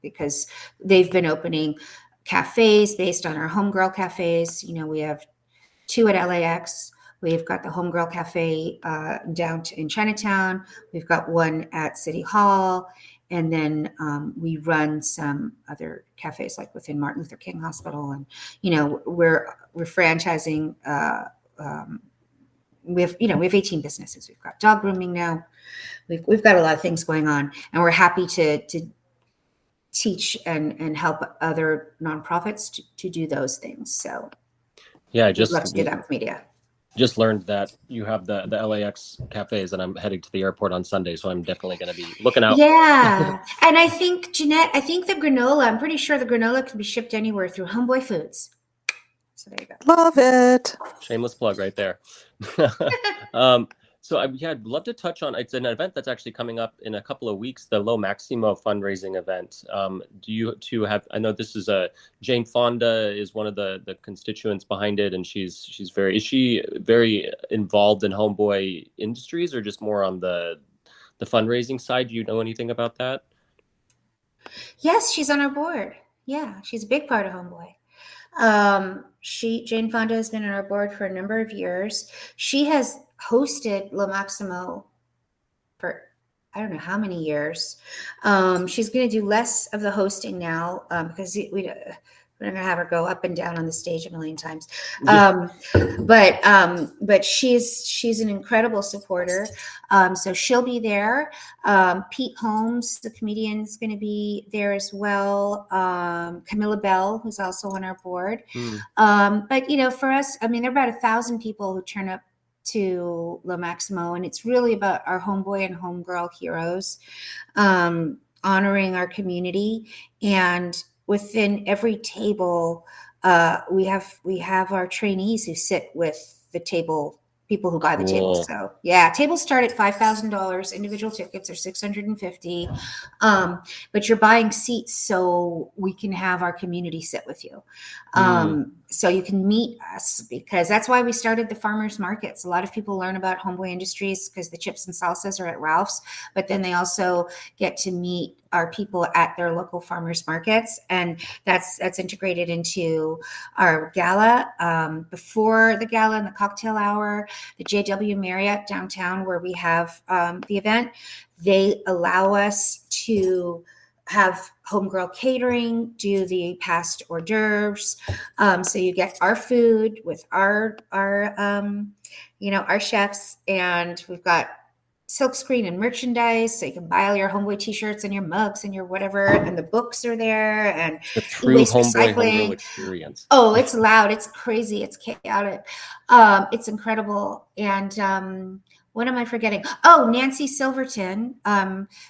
because they've been opening cafes based on our homegirl cafes. We have 2 at LAX. We've got the Homegirl Cafe down in Chinatown. We've got 1 at City Hall. And then we run some other cafes like within Martin Luther King Hospital. And, we're franchising. We have 18 businesses. We've got dog grooming now. We've got a lot of things going on. And we're happy to teach and help other nonprofits to do those things. So yeah, we'd love to do that with media. Just learned that you have the LAX cafes, and I'm heading to the airport on Sunday, so I'm definitely going to be looking out. Yeah. And I think, Jeanette, the granola, I'm pretty sure the granola can be shipped anywhere through Homeboy Foods. So there you go. Love it. Shameless plug right there. So I'd love to touch on, it's an event that's actually coming up in a couple of weeks, the Lo Maximo fundraising event. Do you two have, I know this is Jane Fonda is one of the constituents behind it, and is she very involved in Homeboy Industries, or just more on the fundraising side? Do you know anything about that? Yes, she's on our board. Yeah, she's a big part of Homeboy. Jane Fonda has been on our board for a number of years. She has hosted Lo Maximo for I don't know how many years. She's going to do less of the hosting now because we're not going to have her go up and down on the stage a million times. But she's an incredible supporter. So she'll be there. Pete Holmes, the comedian, is going to be there as well. Camilla Bell, who's also on our board. But for us, I mean, there are about 1,000 people who turn up to Lo Maximo, and it's really about our homeboy and homegirl heroes, honoring our community. And within every table, we have our trainees who sit with the table, people who buy the table. So yeah, tables start at $5,000. Individual tickets are $650. But you're buying seats so we can have our community sit with you. So you can meet us, because that's why we started the farmers markets. A lot of people learn about Homeboy Industries because the chips and salsas are at Ralph's, but then they also get to meet our people at their local farmers markets. And that's integrated into our gala. Before the gala and the cocktail hour, the JW Marriott downtown, where we have the event, they allow us to have homegirl catering, do the past hors d'oeuvres. So you get our food with our chefs, and we've got silkscreen and merchandise, so you can buy all your Homeboy t-shirts and your mugs and your whatever, and the books are there, and the true homegirl experience. Oh, it's loud, it's crazy, it's chaotic, it's incredible. And what am I forgetting? Oh, Nancy Silverton.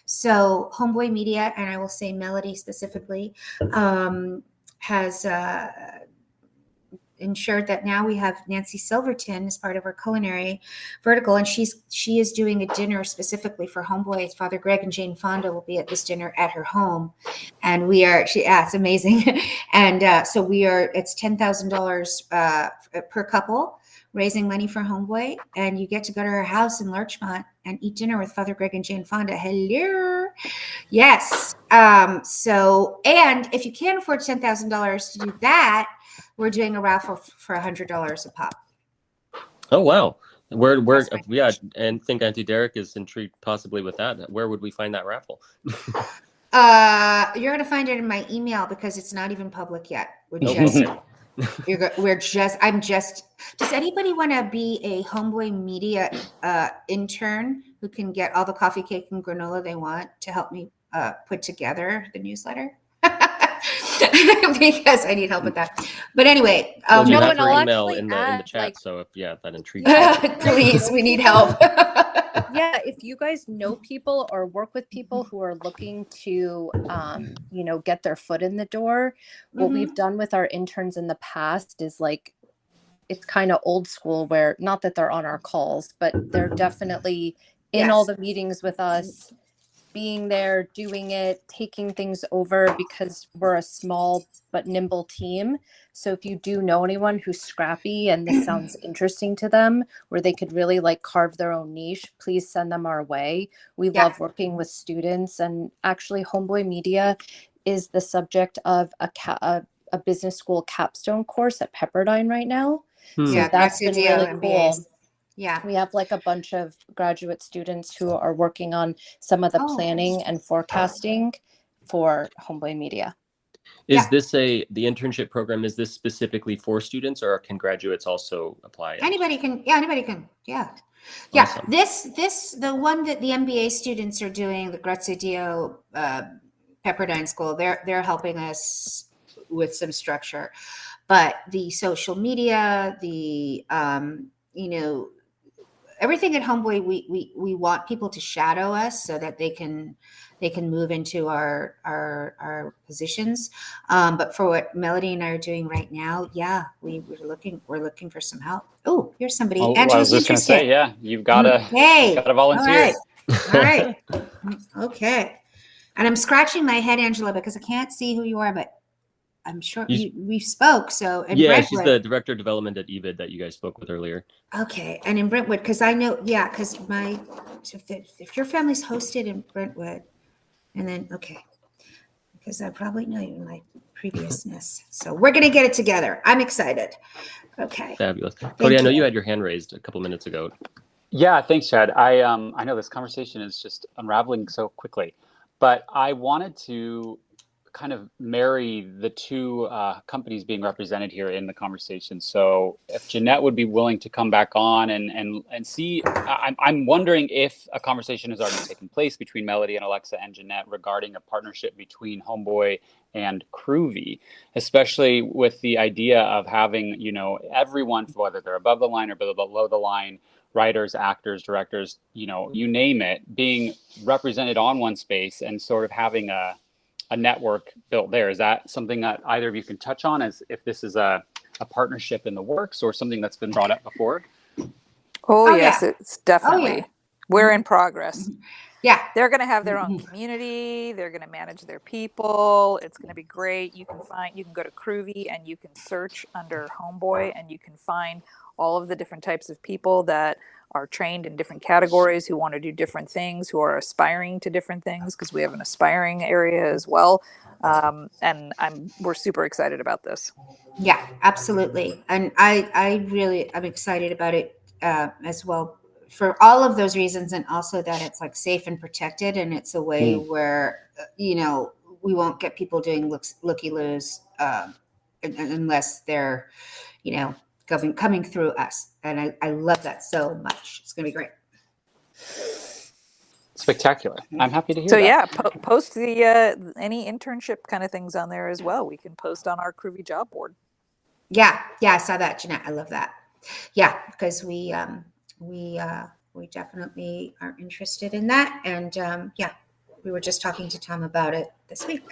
So Homeboy Media, and I will ensured that now we have Nancy Silverton as part of our culinary vertical, and she is doing a dinner specifically for Homeboy. Father Greg and Jane Fonda will be at this dinner at her home, and it's amazing. And so it's $10,000 per couple, raising money for Homeboy, and you get to go to her house in Larchmont and eat dinner with Father Greg and Jane Fonda. Hello. Yes. So, and if you can't afford $10,000 to do that, we're doing a raffle for $100 a pop. Oh, wow. Where, That's my yeah, and think Auntie Derek is intrigued possibly with that. Where would we find that raffle? You're going to find it in my email because it's not even public yet. Does anybody want to be a Homeboy Media intern who can get all the coffee, cake, and granola they want to help me put together the newsletter? Because I need help with that. But anyway, Well, you No, have and her I'll email actually in the add, chat, like- so if that intrigues you. please, we need help. Yeah, if you guys know people or work with people who are looking to, get their foot in the door, what Mhm. we've done with our interns in the past is like, it's kind of old school where, not that they're on our calls, but they're definitely in all Yes. the meetings with us, being there, doing it, taking things over, because we're a small but nimble team. So if you do know anyone who's scrappy and this sounds interesting to them, where they could really like carve their own niche, please send them our way. We Yeah. love working with students, and actually Homeboy Media is the subject of a business school capstone course at Pepperdine right now. Hmm. So Yeah, that's Gracia been Dio really MBAs. cool. Yeah. We have like a bunch of graduate students who are working on some of the Oh. planning and forecasting for Homeboy Media. Is Yeah. this the internship program, is this specifically for students, or can graduates also apply? Anybody can. Yeah. Yeah. Awesome. The one that the MBA students are doing, the Grazie Dio Pepperdine School, they're helping us with some structure. But the social media, the everything at Homeboy, we want people to shadow us so that they can move into our positions. But for what Melody and I are doing right now, yeah, we're looking for some help. Oh, here's somebody. Well, I Angela's was just going to say, interested. yeah, you've got to Okay. volunteer. All right. Okay. And I'm scratching my head, Angela, because I can't see who you are, but I'm sure we spoke. So and Yeah, Brentwood. she's the director of development at EVID that you guys spoke with earlier. Okay, and in Brentwood, because I know, yeah, because if your family's hosted in Brentwood, and then because I probably know you in my previousness, so we're gonna get it together. I'm excited. Okay. Fabulous. Cody, I know you. you had your hand raised a couple minutes ago. Yeah, thanks, Chad. I know this conversation is just unraveling so quickly, but I wanted to kind of marry the two companies being represented here in the conversation. So if Jeanette would be willing to come back on and see, I'm wondering if a conversation has already taken place between Melody and Alexa and Jeanette regarding a partnership between Homeboy and Groovy, especially with the idea of having, everyone, whether they're above the line or below the line, writers, actors, directors, you name it, being represented on one space and sort of having a network built there. Is that something that either of you can touch on, as if this is a partnership in the works or something that's been brought up before? Oh, yeah. yes, it's definitely. yeah. We're in progress. Yeah. They're going to have their own community. They're going to manage their people. It's going to be great. You can go to Groovy and you can search under Homeboy and you can find all of the different types of people that are trained in different categories, who want to do different things, who are aspiring to different things, because we have an aspiring area as well. And we're super excited about this. Yeah, absolutely. And I'm excited about it as well, for all of those reasons, and also that it's like safe and protected, and it's a way where we won't get people doing looky-loos unless they're coming through us. And I love that so much. It's gonna be great. Spectacular. I'm happy to hear So that. yeah, post the any internship kind of things on there as well. We can post on our Groovy job board. Yeah, I saw that, Jeanette. I love that. Yeah, because we definitely are interested in that, and we were just talking to Tom about it this week.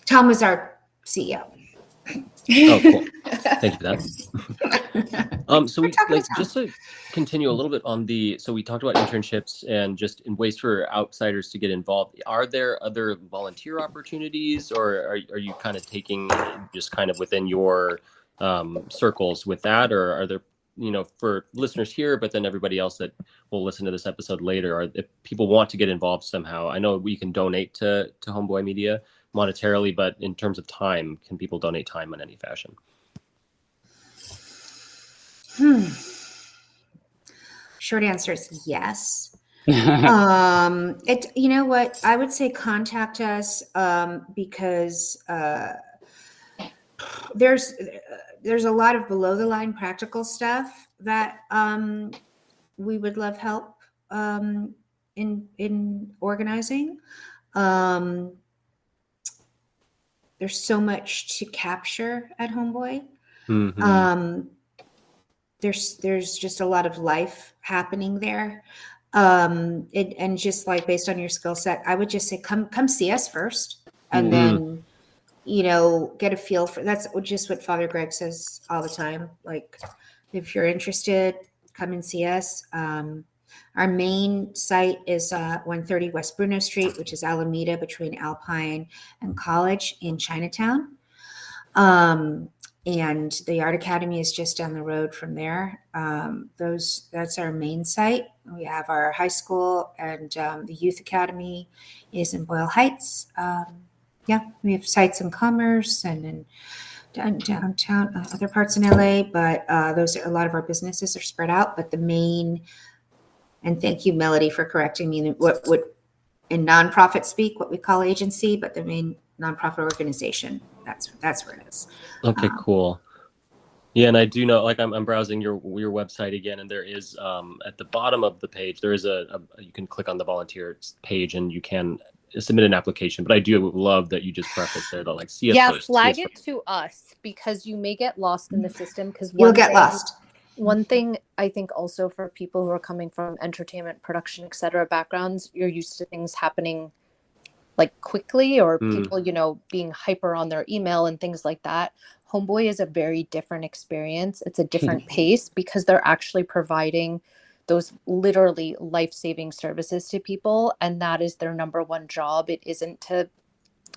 Tom was our CEO. Oh, cool. Thank you for that. So we talking like to just to continue a little bit on so we talked about internships and just in ways for outsiders to get involved. Are there other volunteer opportunities, or are you kind of taking just kind of within your circles with that, or are there, for listeners here, but then everybody else that will listen to this episode later, or if people want to get involved somehow? I know we can donate to Homeboy Media monetarily, but in terms of time, can people donate time in any fashion? Short answer is yes. You know what? I would say contact us because there's a lot of below the line practical stuff that we would love help in organizing. There's so much to capture at Homeboy. Mm-hmm. There's just a lot of life happening there. And just like based on your skill set, I would just say come see us first, and then get a feel for. That's just what Father Greg says all the time. Like, if you're interested, come and see us. Our main site is 130 West Bruno Street, which is Alameda between Alpine and College in Chinatown. And the Art Academy is just down the road from there. That's our main site. We have our high school, and the Youth Academy is in Boyle Heights. We have sites in Commerce and in downtown, other parts in LA, but a lot of our businesses are spread out. But the main, and thank you, Melody, for correcting me, what in nonprofit speak, what we call agency, but the main nonprofit organization. That's where it is. Okay, cool. Yeah, and I do know, like I'm browsing your website again, and there is at the bottom of the page there is you can click on the volunteers page and you can submit an application. But I do love that you just preface there to like see us first. Flag it to us, because you may get lost in the system. Because you'll get lost. One thing I think also for people who are coming from entertainment production, et cetera, backgrounds, you're used to things happening like quickly, or people, being hyper on their email and things like that. Homeboy is a very different experience. It's a different pace, because they're actually providing those literally life-saving services to people. And that is their number one job. It isn't to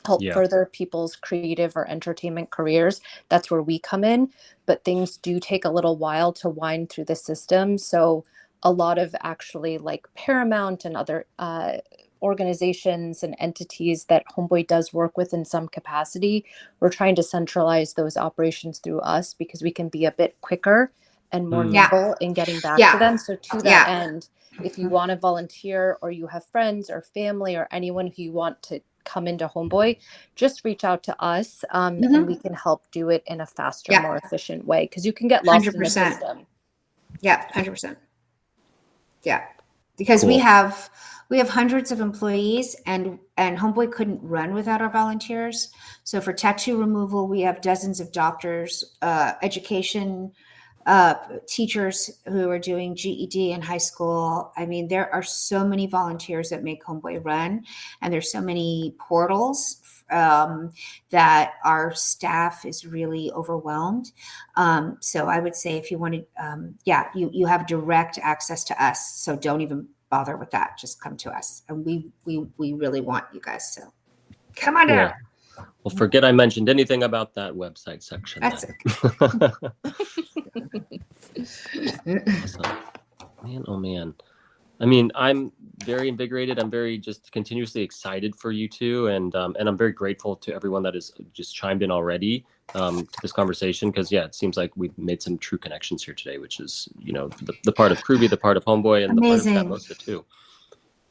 help further people's creative or entertainment careers. That's where we come in. But things do take a little while to wind through the system. So a lot of actually like Paramount and other organizations and entities that Homeboy does work with in some capacity, we're trying to centralize those operations through us, because we can be a bit quicker and more nimble in getting back to them. So to that end, if you want to volunteer, or you have friends or family or anyone who you want to come into Homeboy, just reach out to us, and we can help do it in a faster, more efficient way, because you can get lost 100%. in the system. Yeah, 100%. Yeah, because we have hundreds of employees, and Homeboy couldn't run without our volunteers. So for tattoo removal, we have dozens of doctors, education teachers who are doing GED in high school. I mean, there are so many volunteers that make Homeboy run, and there's so many portals that our staff is really overwhelmed. So I would say, if you wanted, you have direct access to us. So don't even bother with that. Just come to us, and we really want you guys. So come on down. Well, forget I mentioned anything about that website section. That's So, man, oh man. I mean, I'm very invigorated. I'm very just continuously excited for you two, and I'm very grateful to everyone that has just chimed in already to this conversation, because it seems like we've made some true connections here today, which is the part of Kroovy, the part of Homeboy, and amazing. The part of Chatmosa too.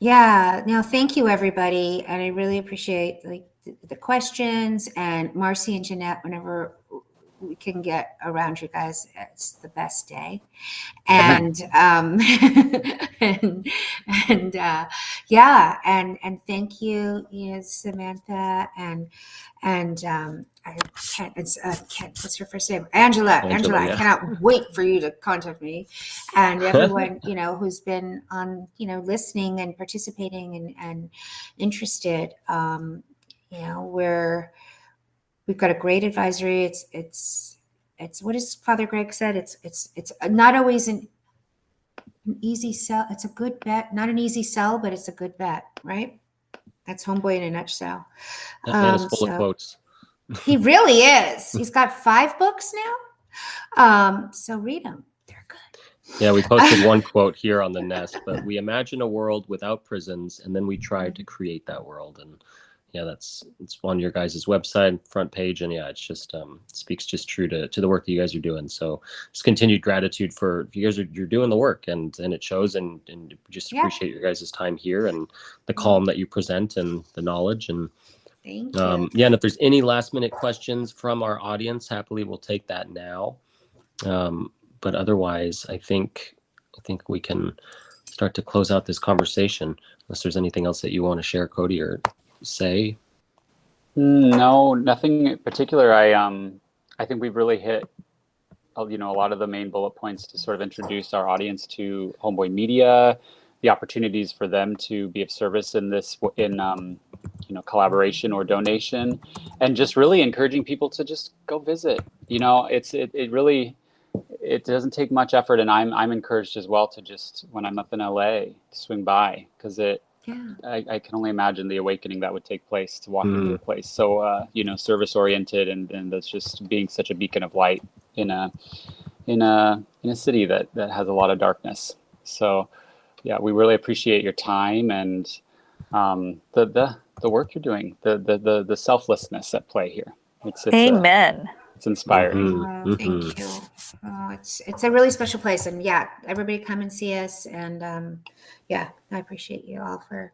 Yeah, no, thank you everybody, and I really appreciate the questions, and Marcy and Jeanette, whenever we can get around you guys, it's the best day. And and thank you, Samantha, and I can't, what's her first name? Angela. I cannot wait for you to contact me, and everyone who's been on listening and participating and interested. We've got a great advisory. It's what has Father Greg said? It's not always an easy sell. It's a good bet, not an easy sell, but it's a good bet, right? That's Homeboy in a nutshell. That man is full of So quotes. he really is. He's got 5 books now. So read them. They're good. Yeah, we posted one quote here on the Nest, but we imagine a world without prisons, and then we try to create that world. And yeah, it's on your guys' website, front page, and yeah, it's just speaks just true to the work that you guys are doing. So just continued gratitude for you guys. You're doing the work, and it shows, and just Yeah. appreciate your guys' time here and the calm that you present and the knowledge. And Thank you. yeah, and if there's any last minute questions from our audience, happily we'll take that now. But otherwise, I think we can start to close out this conversation. Unless there's anything else that you want to share, Cody, or say. No, nothing in particular. I think we've really hit a lot of the main bullet points to sort of introduce our audience to Homeboy Media, the opportunities for them to be of service in this collaboration or donation, and just really encouraging people to just go visit. It doesn't take much effort, and I'm encouraged as well to just, when I'm up in LA, swing by, because I can only imagine the awakening that would take place to walk into a place so service oriented and that's just being such a beacon of light in a city that has a lot of darkness. So yeah, we really appreciate your time and the work you're doing, the selflessness at play here. It's Amen. It's inspiring. Oh, thank you. Oh, it's a really special place, and yeah, everybody come and see us. And yeah, I appreciate you all for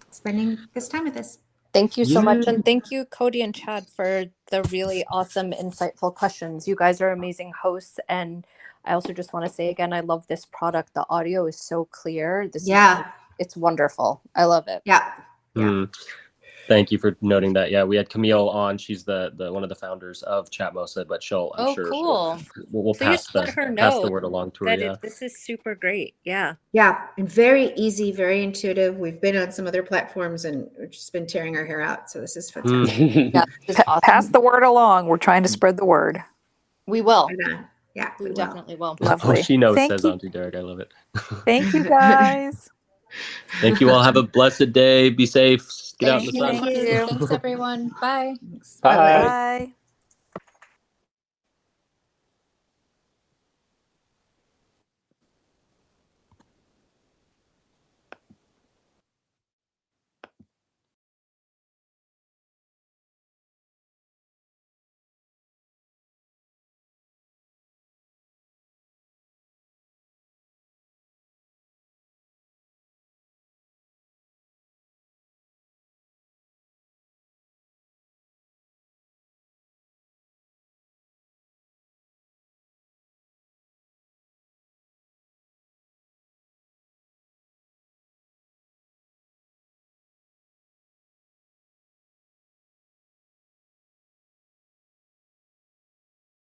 spending this time with us. Thank you so much. And thank you, Cody and Chad, for the really awesome, insightful questions. You guys are amazing hosts. And I also just want to say again, I love this product. The audio is so clear. It's wonderful. I love it. Yeah. Thank you for noting that. Yeah, we had Camille on. She's the one of the founders of Chatmosa, but I'm sure cool. We'll So pass let her pass the know word along to her. Yeah. this is super great. Yeah. Yeah, and very easy, very intuitive. We've been on some other platforms and we've just been tearing our hair out. So this is fantastic. Yeah. This is awesome. Pass the word along. We're trying to spread the word. We will. Yeah, We will. definitely will. Lovely. Oh, she knows, Thank says you. Auntie Derek. I love it. Thank you, guys. Thank you all. Have a blessed day. Be safe. Get out in the Thank sun. you. Thanks, everyone. Bye. Thanks. Bye. Bye.